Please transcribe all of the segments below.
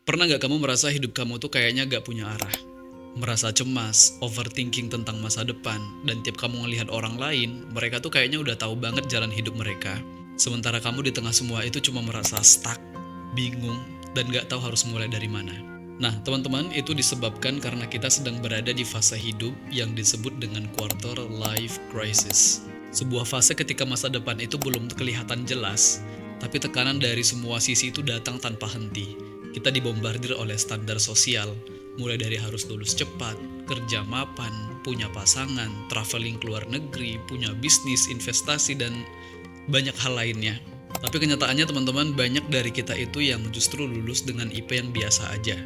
Pernah nggak kamu merasa hidup kamu tuh kayaknya nggak punya arah? Merasa cemas, overthinking tentang masa depan, dan tiap kamu ngelihat orang lain, mereka tuh kayaknya udah tahu banget jalan hidup mereka. Sementara kamu di tengah semua itu cuma merasa stuck, bingung, dan nggak tahu harus mulai dari mana. Nah, teman-teman, itu disebabkan karena kita sedang berada di fase hidup yang disebut dengan quarter life crisis. Sebuah fase ketika masa depan itu belum kelihatan jelas, tapi tekanan dari semua sisi itu datang tanpa henti. Kita dibombardir oleh standar sosial, mulai dari harus lulus cepat, kerja mapan, punya pasangan, traveling ke luar negeri, punya bisnis, investasi, dan banyak hal lainnya. Tapi kenyataannya teman-teman, banyak dari kita itu yang justru lulus dengan IP yang biasa aja.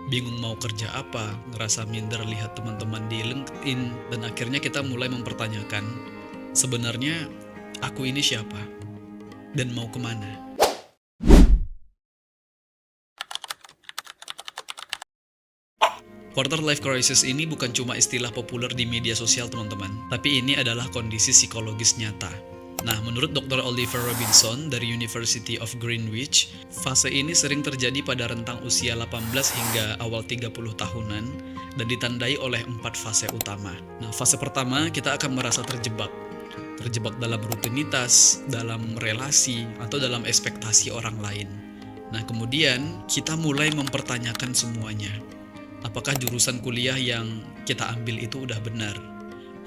Bingung mau kerja apa, ngerasa minder lihat teman-teman di LinkedIn, dan akhirnya kita mulai mempertanyakan, sebenarnya aku ini siapa? Dan mau kemana? Quarter life crisis ini bukan cuma istilah populer di media sosial teman-teman, tapi ini adalah kondisi psikologis nyata. Nah, menurut Dr. Oliver Robinson dari University of Greenwich, fase ini sering terjadi pada rentang usia 18 hingga awal 30 tahunan dan ditandai oleh 4 fase utama. Nah, fase pertama kita akan merasa terjebak. Terjebak dalam rutinitas, dalam relasi, atau dalam ekspektasi orang lain. Nah, kemudian kita mulai mempertanyakan semuanya. Apakah jurusan kuliah yang kita ambil itu udah benar?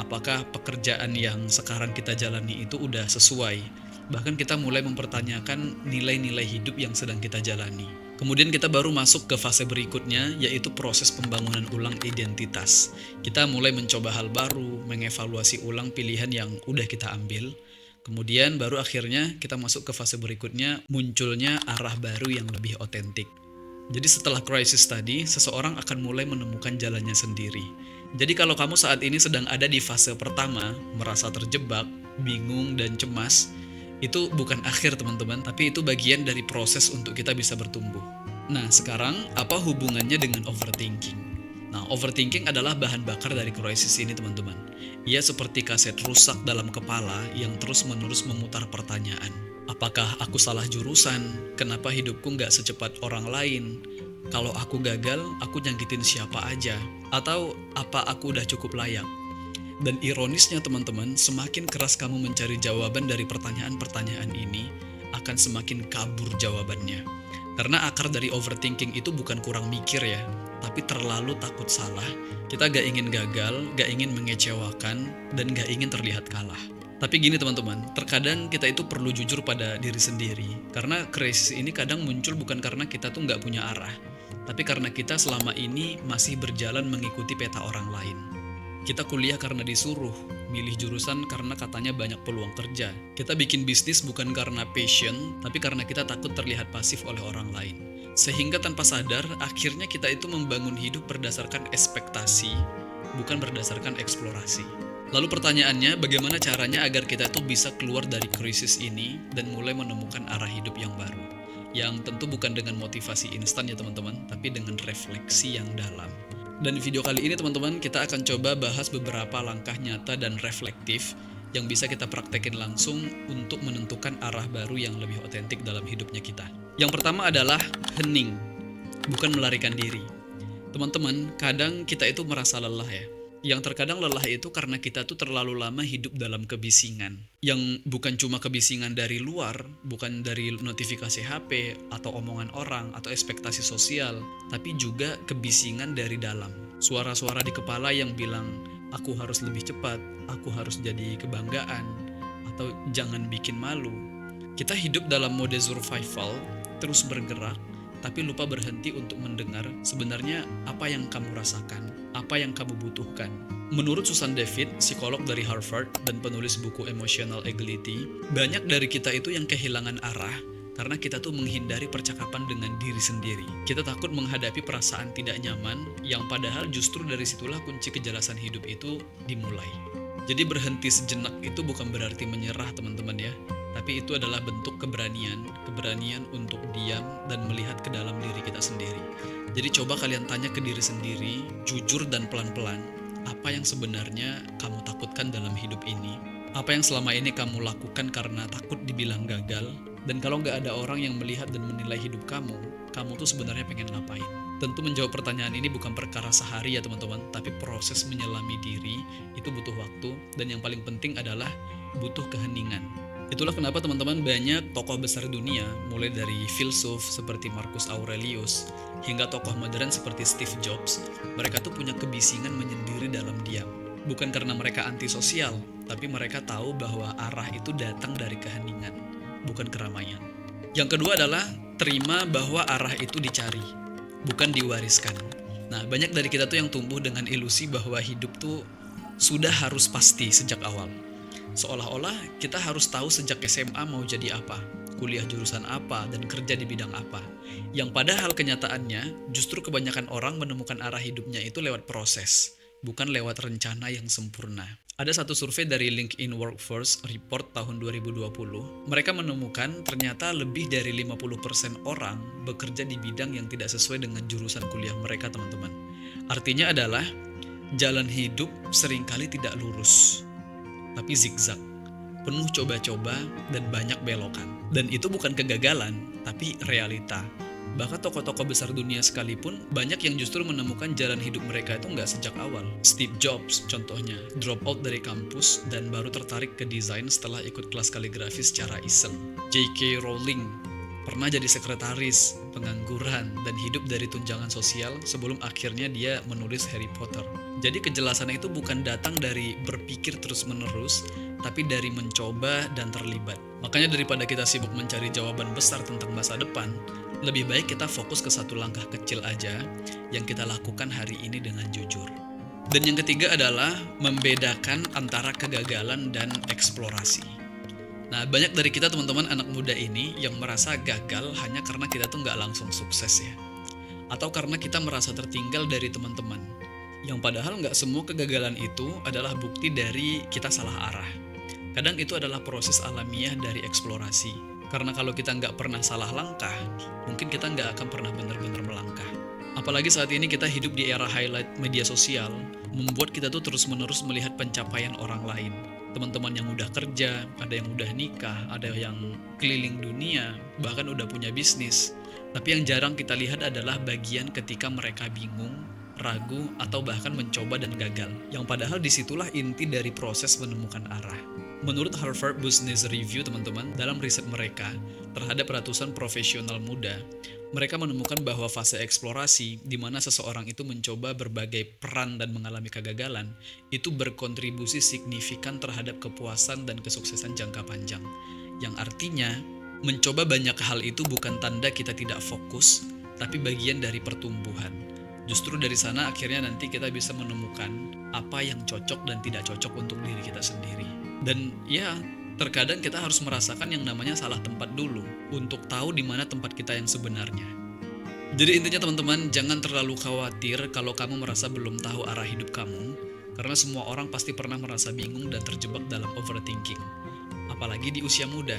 Apakah pekerjaan yang sekarang kita jalani itu udah sesuai? Bahkan kita mulai mempertanyakan nilai-nilai hidup yang sedang kita jalani. Kemudian kita baru masuk ke fase berikutnya, yaitu proses pembangunan ulang identitas. Kita mulai mencoba hal baru, mengevaluasi ulang pilihan yang udah kita ambil. Kemudian baru akhirnya kita masuk ke fase berikutnya, munculnya arah baru yang lebih otentik. Jadi setelah krisis tadi, seseorang akan mulai menemukan jalannya sendiri. Jadi kalau kamu saat ini sedang ada di fase pertama, merasa terjebak, bingung, dan cemas, itu bukan akhir teman-teman, tapi itu bagian dari proses untuk kita bisa bertumbuh. Nah, sekarang apa hubungannya dengan overthinking? Nah, overthinking adalah bahan bakar dari krisis ini teman-teman. Ia seperti kaset rusak dalam kepala yang terus-menerus memutar pertanyaan. Apakah aku salah jurusan? Kenapa hidupku nggak secepat orang lain? Kalau aku gagal, aku nyakitin siapa aja? Atau apa aku udah cukup layak? Dan ironisnya teman-teman, semakin keras kamu mencari jawaban dari pertanyaan-pertanyaan ini, akan semakin kabur jawabannya. Karena akar dari overthinking itu bukan kurang mikir ya, tapi terlalu takut salah. Kita gak ingin gagal, gak ingin mengecewakan, dan gak ingin terlihat kalah. Tapi gini teman-teman, terkadang kita itu perlu jujur pada diri sendiri. Karena krisis ini kadang muncul bukan karena kita tuh nggak punya arah, tapi karena kita selama ini masih berjalan mengikuti peta orang lain. Kita kuliah karena disuruh, milih jurusan karena katanya banyak peluang kerja. Kita bikin bisnis bukan karena passion, tapi karena kita takut terlihat pasif oleh orang lain. Sehingga tanpa sadar, akhirnya kita itu membangun hidup berdasarkan ekspektasi, bukan berdasarkan eksplorasi. Lalu pertanyaannya, bagaimana caranya agar kita itu bisa keluar dari krisis ini dan mulai menemukan arah hidup yang baru? Yang tentu bukan dengan motivasi instan ya teman-teman, tapi dengan refleksi yang dalam. Dan di video kali ini teman-teman, kita akan coba bahas beberapa langkah nyata dan reflektif yang bisa kita praktekin langsung untuk menentukan arah baru yang lebih otentik dalam hidupnya kita. Yang pertama adalah hening, bukan melarikan diri. Teman-teman, kadang kita itu merasa lelah ya. Yang terkadang lelah itu karena kita tuh terlalu lama hidup dalam kebisingan. Yang bukan cuma kebisingan dari luar, bukan dari notifikasi HP, atau omongan orang, atau ekspektasi sosial, tapi juga kebisingan dari dalam. Suara-suara di kepala yang bilang, aku harus lebih cepat, aku harus jadi kebanggaan, atau jangan bikin malu. Kita hidup dalam mode survival, terus bergerak, tapi lupa berhenti untuk mendengar sebenarnya apa yang kamu rasakan, apa yang kamu butuhkan. Menurut Susan David, psikolog dari Harvard dan penulis buku Emotional Agility, banyak dari kita itu yang kehilangan arah karena kita tuh menghindari percakapan dengan diri sendiri. Kita takut menghadapi perasaan tidak nyaman yang padahal justru dari situlah kunci kejelasan hidup itu dimulai. Jadi berhenti sejenak itu bukan berarti menyerah teman-teman ya, tapi itu adalah bentuk keberanian untuk diam dan melihat ke dalam diri kita sendiri. Jadi coba kalian tanya ke diri sendiri, jujur dan pelan-pelan, apa yang sebenarnya kamu takutkan dalam hidup ini? Apa yang selama ini kamu lakukan karena takut dibilang gagal? Dan kalau nggak ada orang yang melihat dan menilai hidup kamu kamu tuh sebenarnya pengen ngapain. Tentu menjawab pertanyaan ini bukan perkara sehari ya teman-teman, tapi proses menyelami diri itu butuh waktu, dan yang paling penting adalah butuh keheningan. Itulah kenapa teman-teman banyak tokoh besar dunia, mulai dari filsuf seperti Marcus Aurelius, hingga tokoh modern seperti Steve Jobs, mereka tuh punya kebisingan menyendiri dalam diam. Bukan karena mereka antisosial, tapi mereka tahu bahwa arah itu datang dari keheningan, bukan keramaian. Yang kedua adalah terima bahwa arah itu dicari, bukan diwariskan. Nah, banyak dari kita tuh yang tumbuh dengan ilusi bahwa hidup tuh sudah harus pasti sejak awal. Seolah-olah kita harus tahu sejak SMA mau jadi apa, kuliah jurusan apa, dan kerja di bidang apa. Yang padahal kenyataannya, justru kebanyakan orang menemukan arah hidupnya itu lewat proses, bukan lewat rencana yang sempurna. Ada satu survei dari LinkedIn Workforce Report tahun 2020. Mereka menemukan ternyata lebih dari 50% orang bekerja di bidang yang tidak sesuai dengan jurusan kuliah mereka, teman-teman. Artinya adalah jalan hidup seringkali tidak lurus, tapi zigzag, penuh coba-coba dan banyak belokan. Dan itu bukan kegagalan, tapi realita. Bahkan tokoh-tokoh besar dunia sekalipun, banyak yang justru menemukan jalan hidup mereka itu nggak sejak awal. Steve Jobs contohnya, drop out dari kampus dan baru tertarik ke desain setelah ikut kelas kaligrafi secara iseng. J.K. Rowling pernah jadi sekretaris, pengangguran, dan hidup dari tunjangan sosial sebelum akhirnya dia menulis Harry Potter. Jadi kejelasan itu bukan datang dari berpikir terus-menerus, tapi dari mencoba dan terlibat. Makanya daripada kita sibuk mencari jawaban besar tentang masa depan, lebih baik kita fokus ke satu langkah kecil aja yang kita lakukan hari ini dengan jujur. Dan yang ketiga adalah membedakan antara kegagalan dan eksplorasi. Nah, banyak dari kita teman-teman anak muda ini yang merasa gagal hanya karena kita tuh nggak langsung sukses ya. Atau karena kita merasa tertinggal dari teman-teman. Yang padahal nggak semua kegagalan itu adalah bukti dari kita salah arah. Kadang itu adalah proses alamiah dari eksplorasi. Karena kalau kita nggak pernah salah langkah, mungkin kita nggak akan pernah benar-benar melangkah. Apalagi saat ini kita hidup di era highlight media sosial, membuat kita tuh terus-menerus melihat pencapaian orang lain. Teman-teman yang udah kerja, ada yang udah nikah, ada yang keliling dunia, bahkan udah punya bisnis. Tapi yang jarang kita lihat adalah bagian ketika mereka bingung, ragu, atau bahkan mencoba dan gagal. Yang padahal disitulah inti dari proses menemukan arah. Menurut Harvard Business Review, teman-teman, dalam riset mereka terhadap ratusan profesional muda, mereka menemukan bahwa fase eksplorasi di mana seseorang itu mencoba berbagai peran dan mengalami kegagalan, itu berkontribusi signifikan terhadap kepuasan dan kesuksesan jangka panjang. Yang artinya, mencoba banyak hal itu bukan tanda kita tidak fokus, tapi bagian dari pertumbuhan. Justru dari sana akhirnya nanti kita bisa menemukan apa yang cocok dan tidak cocok untuk diri kita sendiri. Dan ya, terkadang kita harus merasakan yang namanya salah tempat dulu untuk tahu di mana tempat kita yang sebenarnya. Jadi intinya teman-teman, jangan terlalu khawatir kalau kamu merasa belum tahu arah hidup kamu, karena semua orang pasti pernah merasa bingung dan terjebak dalam overthinking, apalagi di usia muda.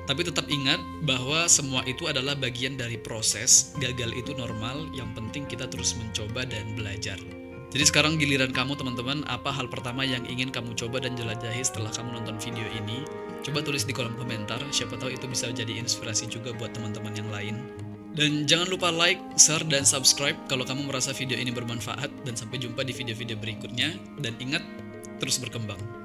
Tapi tetap ingat bahwa semua itu adalah bagian dari proses, gagal itu normal, yang penting kita terus mencoba dan belajar. Jadi sekarang giliran kamu teman-teman, apa hal pertama yang ingin kamu coba dan jelajahi setelah kamu nonton video ini? Coba tulis di kolom komentar, siapa tahu itu bisa jadi inspirasi juga buat teman-teman yang lain. Dan jangan lupa like, share, dan subscribe kalau kamu merasa video ini bermanfaat, dan sampai jumpa di video-video berikutnya, dan ingat, terus berkembang.